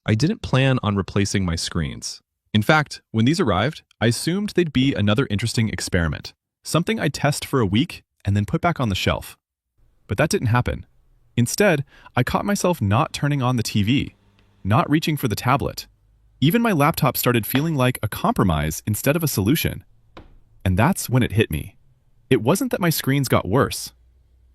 I didn't plan on replacing my screens. In fact, when these arrived, I assumed they'd be another interesting experiment, something I'd test for a week and then put back on the shelf. But that didn't happen. Instead, I caught myself not turning on the TV, not reaching for the tablet. Even my laptop started feeling like a compromise instead of a solution. And that's when it hit me. It wasn't that my screens got worse.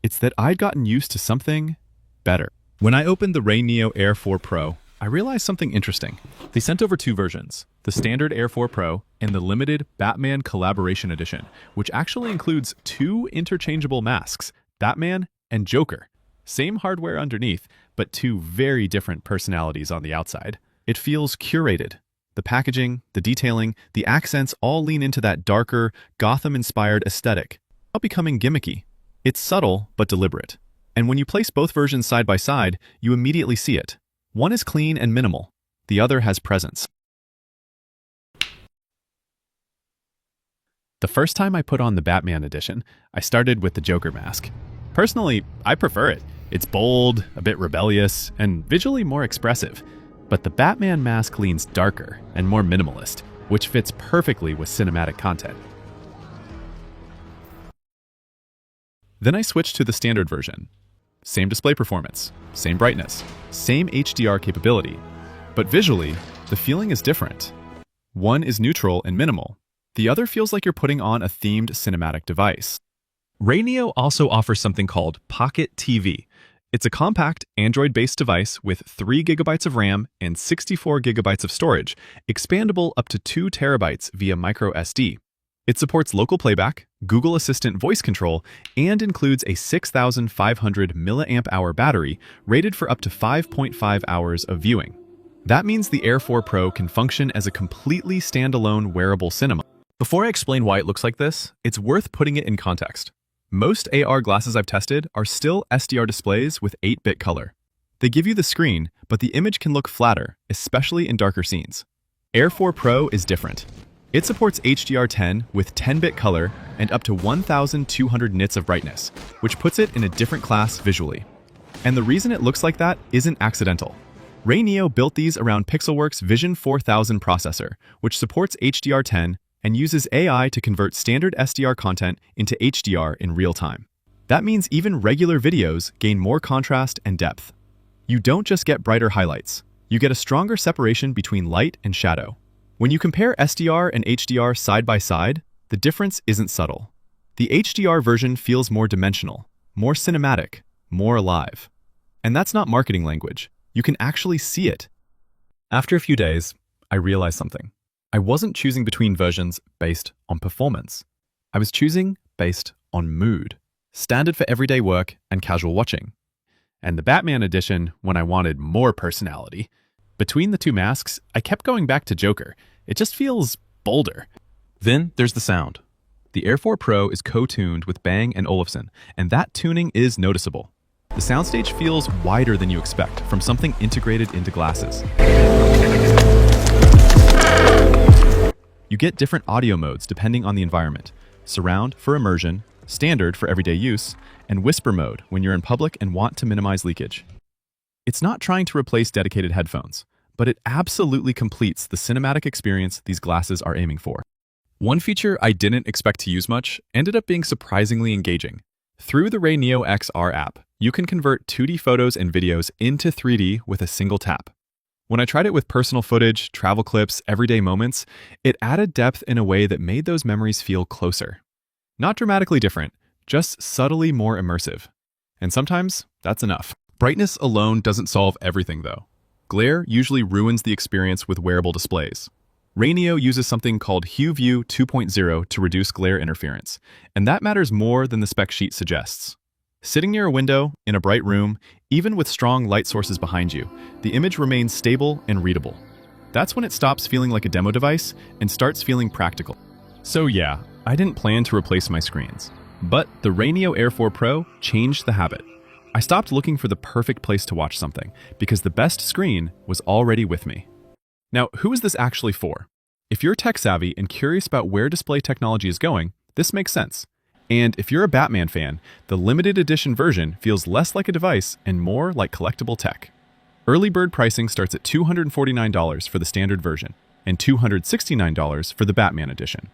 It's that I'd gotten used to something better. When I opened the RayNeo Air 4 Pro, I realized something interesting. They sent over two versions, the standard Air 4 Pro and the limited Batman Collaboration Edition, which actually includes two interchangeable masks, Batman and Joker. Same hardware underneath, but two very different personalities on the outside. It feels curated. The packaging, the detailing, the accents all lean into that darker, Gotham-inspired aesthetic, without becoming gimmicky. It's subtle, but deliberate. And when you place both versions side by side, you immediately see it. One is clean and minimal. The other has presence. The first time I put on the Batman edition, I started with the Joker mask. Personally, I prefer it. It's bold, a bit rebellious, and visually more expressive. But the Batman mask leans darker and more minimalist, which fits perfectly with cinematic content. Then I switched to the standard version. Same display performance, same brightness, same HDR capability. But visually, the feeling is different. One is neutral and minimal. The other feels like you're putting on a themed cinematic device. RayNeo also offers something called Pocket TV. It's a compact Android-based device with 3 GB of RAM and 64 GB of storage, expandable up to 2 TB via microSD. It supports local playback, Google Assistant voice control, and includes a 6,500 mAh battery rated for up to 5.5 hours of viewing. That means the Air 4 Pro can function as a completely standalone wearable cinema. Before I explain why it looks like this, it's worth putting it in context. Most AR glasses I've tested are still SDR displays with 8-bit color. They give you the screen, but the image can look flatter, especially in darker scenes. Air 4 Pro is different. It supports HDR10 with 10-bit color and up to 1,200 nits of brightness, which puts it in a different class visually. And the reason it looks like that isn't accidental. RayNeo built these around Pixelworks' Vision 4000 processor, which supports HDR10 and uses AI to convert standard SDR content into HDR in real time. That means even regular videos gain more contrast and depth. You don't just get brighter highlights, you get a stronger separation between light and shadow. When you compare SDR and HDR side by side, the difference isn't subtle. The HDR version feels more dimensional, more cinematic, more alive. And that's not marketing language. You can actually see it. After a few days, I realized something. I wasn't choosing between versions based on performance. I was choosing based on mood, standard for everyday work and casual watching. And the Batman edition when I wanted more personality. Between the two masks, I kept going back to Joker. It just feels bolder. Then there's the sound. The Air 4 Pro is co-tuned with Bang & Olufsen, and that tuning is noticeable. The soundstage feels wider than you expect from something integrated into glasses. You get different audio modes depending on the environment. Surround for immersion, standard for everyday use, and whisper mode when you're in public and want to minimize leakage. It's not trying to replace dedicated headphones, but it absolutely completes the cinematic experience these glasses are aiming for. One feature I didn't expect to use much ended up being surprisingly engaging. Through the RayNeo XR app, you can convert 2D photos and videos into 3D with a single tap. When I tried it with personal footage, travel clips, everyday moments, it added depth in a way that made those memories feel closer. Not dramatically different, just subtly more immersive. And sometimes, that's enough. Brightness alone doesn't solve everything, though. Glare usually ruins the experience with wearable displays. RayNeo uses something called HueView 2.0 to reduce glare interference, and that matters more than the spec sheet suggests. Sitting near a window, in a bright room, even with strong light sources behind you, the image remains stable and readable. That's when it stops feeling like a demo device and starts feeling practical. So yeah, I didn't plan to replace my screens, but the RayNeo Air 4 Pro changed the habit. I stopped looking for the perfect place to watch something because the best screen was already with me. Now, who is this actually for? If you're tech-savvy and curious about where display technology is going, this makes sense. And if you're a Batman fan, the limited edition version feels less like a device and more like collectible tech. Early bird pricing starts at $249 for the standard version and $269 for the Batman edition.